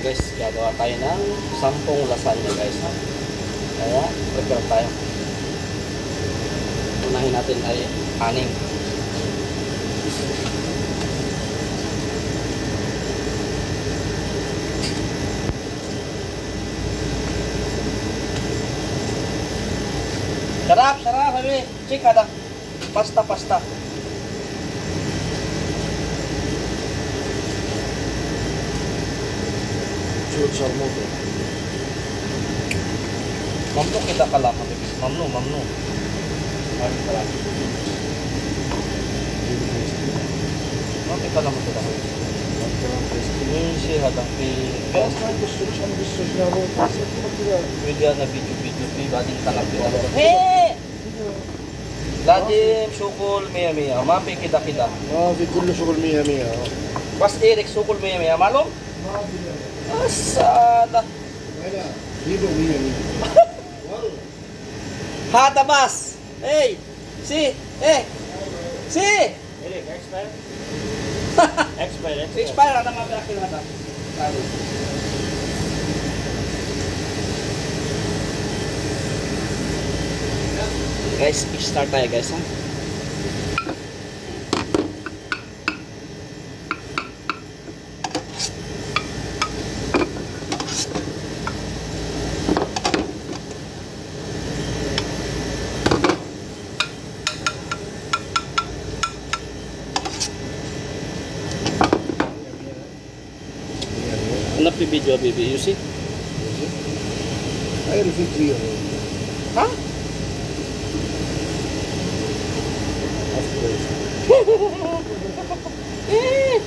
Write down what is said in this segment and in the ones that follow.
guys, gagawa tayo ng 10 lasagna guys. Kaya, prepare tayo. Unahin natin ay aning. Sarap, sarap, sabi. Chika da. Pasta, pasta. Sarmoto. Mamnu kita kalah, mamnu, mamnu. Mari kalah. Mamnu kalah mo kita. Ini sih hadang pi. Gusto niya mo. Video na video pi bading talak kita. Hey! Ladim sukul miya miya. Mapi kita. في كل شغل 100. Pas Eric sukul miya malum? Asada. Wala. Libo 100. Hata bas. Hey. Si. Si. Eric, expire. Expire. Expire ada mabirakin hata. Lalu. Guys, start tayo guys ha. Ano pi video baby, you see? I refit 3. Ha? Eh.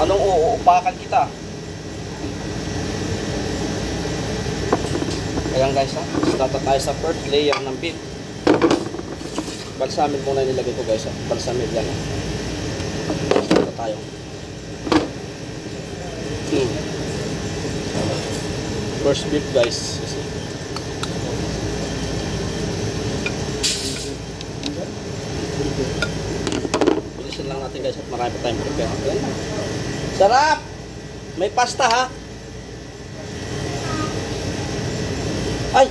Anong uupakan kita? Ayan guys ha, start tayo sa first layer ng beef. Balsamid muna nilagay ko guys ha, balsamid yan ha. Start tayo. First beef guys. Bilisan lang natin guys at marami pa tayong prepare. Ayan na. Sarap! May pasta ha? Ay!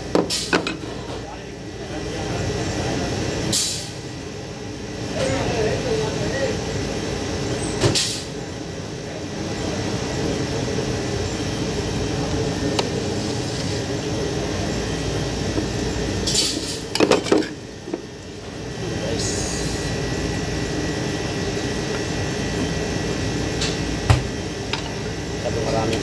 Sabi marami.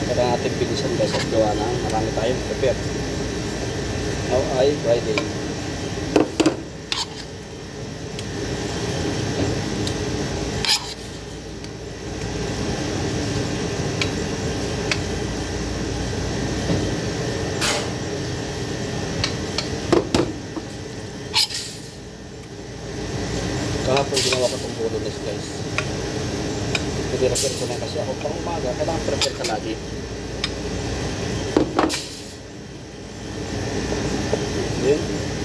Kaya natin bilisan guys at gawa na marami tayong prepare. Now ay Friday. Kahapon ginawa ko itong bolognese guys. Prepare ko na kasi ako pang umaga. Kailangan prepare ka lagi. Yun.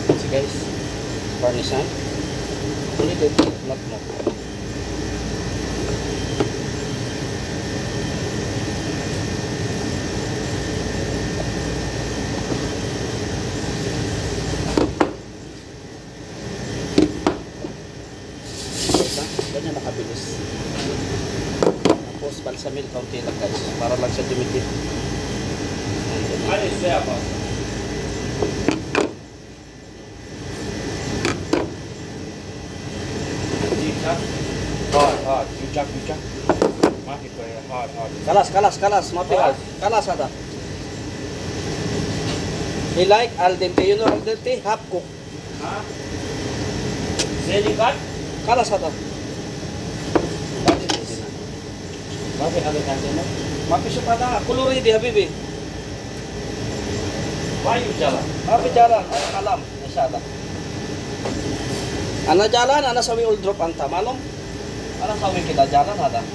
Kasi guys. Parmesan. Only good. Not more. Ganyan nakabilis. Tapos balsamil kaunti lang guys para lang siya dumikit. Ano yung siya pa? Hard. You jack. Mati ko yung hard. Kalas mapi kalas ada. He like al dente, you know al dente, half cook. Ha? Zedi cut? Kalas ada. Bakit ano kasi mo? Mapi siya pada kuluri di habibi. Why you jalan? Mapi jalan, alam, nasyada. Ana jalan, ana sawi old drop anta, malum? Ana sawi kita jalan ada.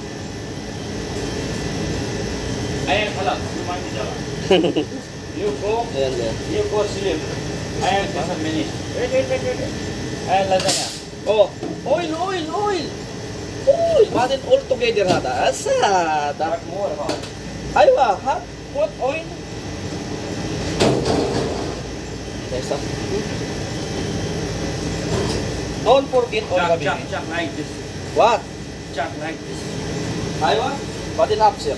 Ayan pala, lumaki jalan. You go. Ayan, ayan. You go sleep. I am just a minute. Wait. I lasagna. Oh, oil. Oil, put it all together hada. Asa hada. What more hot? Aywa, ha? Put oil. Guys, ha? Don't forget oil, Chop baby. like this. What? Chop like this. Aywa? Put it up, sir.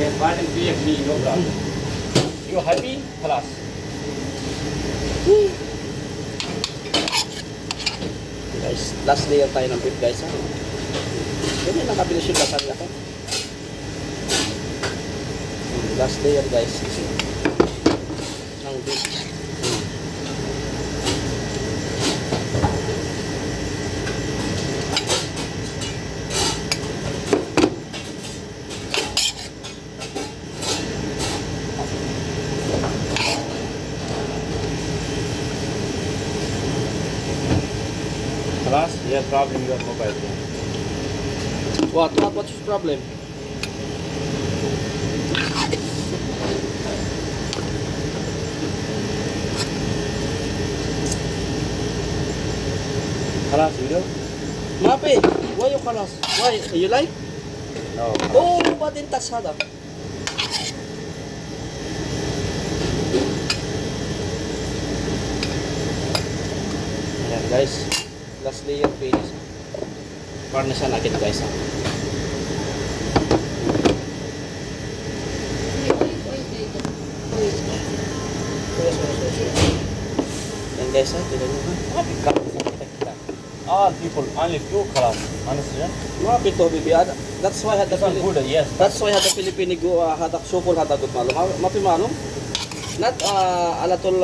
Then one and be me, no problem. You happy? Plus. Guys, last layer tayo ng beef, guys, ha? Ganyan nakabilis yung lasagna ko. Last layer, guys. Ng beef. Plus, you have problem your mobile phone. What's your problem? Plus, video? Mapi, why you kalas? Why? You like? No. Oh, but in touch hada. Ayan, guys. Last layer finish. Garnishan natin, guys, ha? Yan, guys, ha? Tignan nyo, ha? All people, only few class. Understand? Mapi to, bibi. That's why had the This one good, yes. That's why had the Philippine go hadak sukol hadak good malo. Mapi manong. Not alatol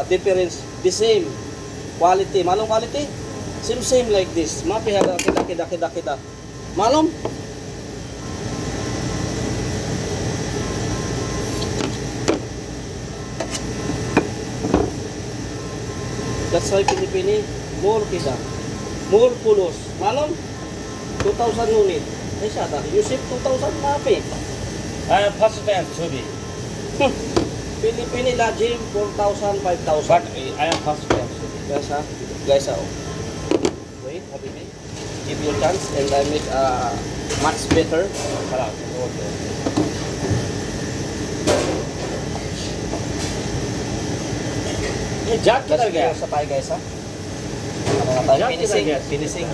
difference, the same quality. Malong quality? Same like this. Mapi hada kita. Malom? That's why Pilipini more kita. More pulos. Malom? 2,000 unit. Ay siya ta. You save 2,000 mapi. I am first time to be. Pilipini la gym 4,000, 5,000. But I am first time to be. Guys, ha? Guys, ha? Wait, habibi. Give your chance and I make much better. Class. Okay. ये जाग किधर गया? Sa tayo, guys, ha? Ano na tayo? Jack, Finishing. kiddar gaya? Finishing.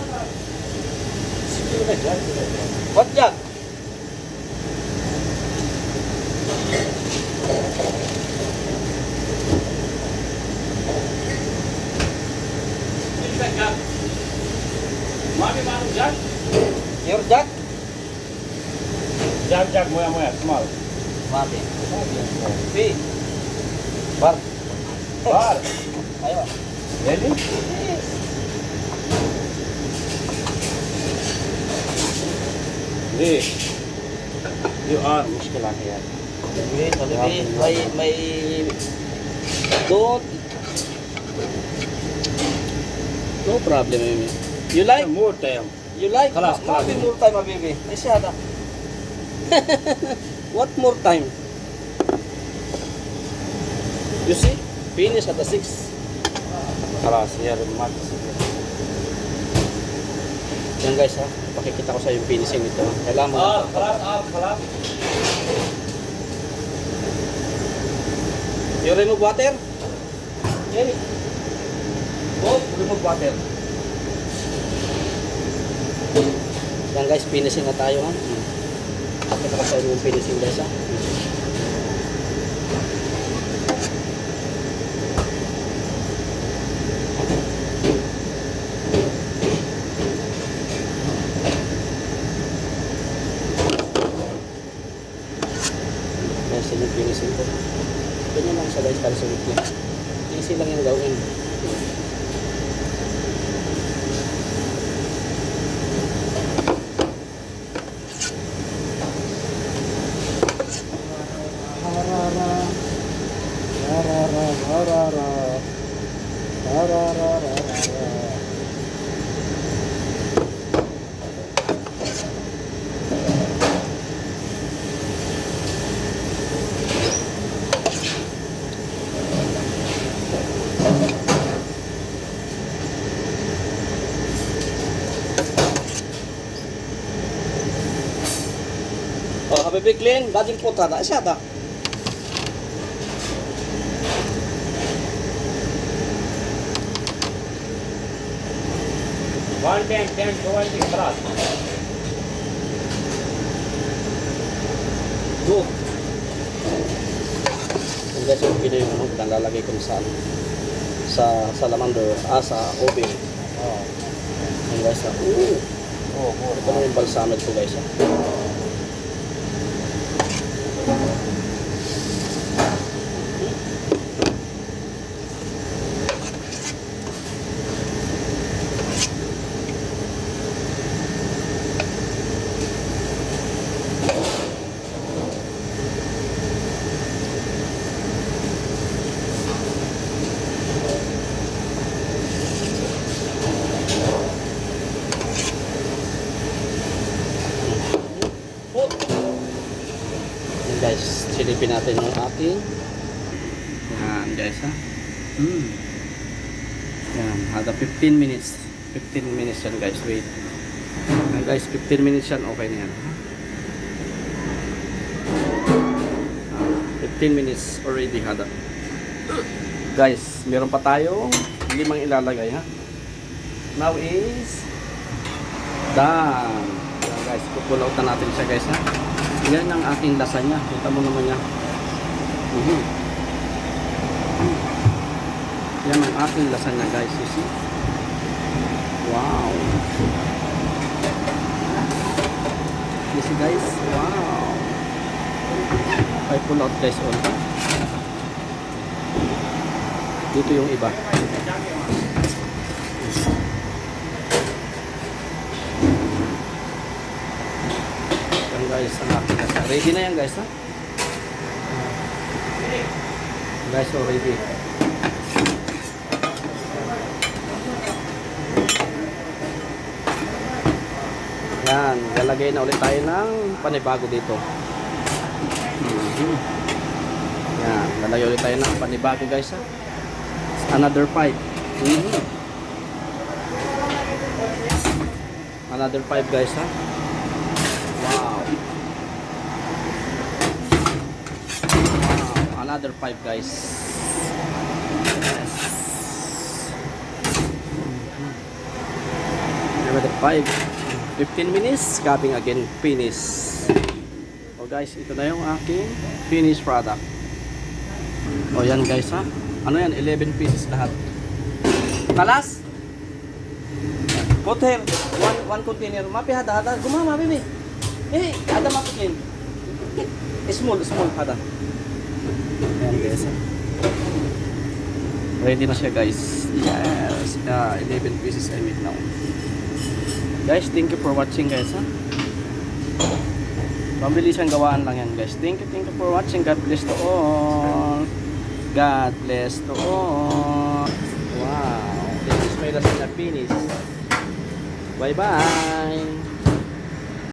जाग किधर गया? What jack? किसका जाग? मामी मानो जाग? Your jack? जाग मोया small. Mati. P. Bar. Bar. Ayo. Really? Yes. Hey, you are मुश्किल आ गया. Wait, habibi. May don't. No problem, habibi. You like? More time. You like? Khalas, khalas. Mapi more time, habibi. Ay siya ta. What more time? You see? Finish at the 6. خلاص यार मत. Yan guys, ha. Pakikita ko sa yung finishing nito. Kailangan mo. خلاص. You remove water? Yan. Oh, remove water. Yan guys, finishing na tayo, ha. Pakita ko sa yung finishing guys, ha. Guys, yun yung finishing ko. Ganyan lang siya guys, para sa weekly. Easy lang yung gawin. Habibi clean, gading puta na siya ta. One tank, 20 خلاص. Go. Yung guys, yung pino yung ano, lalagay ko sa salamander, sa oven. Oh. Yung guys, ito na yung balsamid ko guys. Guys, silipin natin yung ating. Yan guys ha. Yan, hada 15 minutes. 15 minutes yan guys, wait. Yan guys, 15 minutes yan, okay na yan. 15 minutes already hada. Guys, meron pa tayong 5 ilalagay ha. Now is done. Yan guys, pupulautan natin siya guys ha. Yan ang aking lasagna. Kita mo naman yan. Yan ang aking lasagna guys. You see? Wow. You see guys? Wow. I pull out guys all. Dito yung iba. Guys, ang aking nasa. Ready na yan guys ha. Guys, so ready. Yan, lalagay na ulit tayo ng panibago dito. Yan, lalagay ulit tayo ng panibago guys ha. Another 5. Another 5 guys ha. Wow. Another 5 guys. Yes. Another 5. 15 minutes, coming again, finish. So guys, ito na yung aking finished product. O yan guys ha. Ano yan? 11 pieces lahat. Talas? Put here. One container. Mapi hada. Gumama, baby. Ada masukin. Small hada. Ayan guys. Ready na siya guys. Yes. 11 pieces I made now. Guys, thank you for watching guys ha. Pambili siyang gawaan lang yan guys. Thank you for watching. God bless to all. God bless to all. Wow. This is my lasagna finish. Bye bye.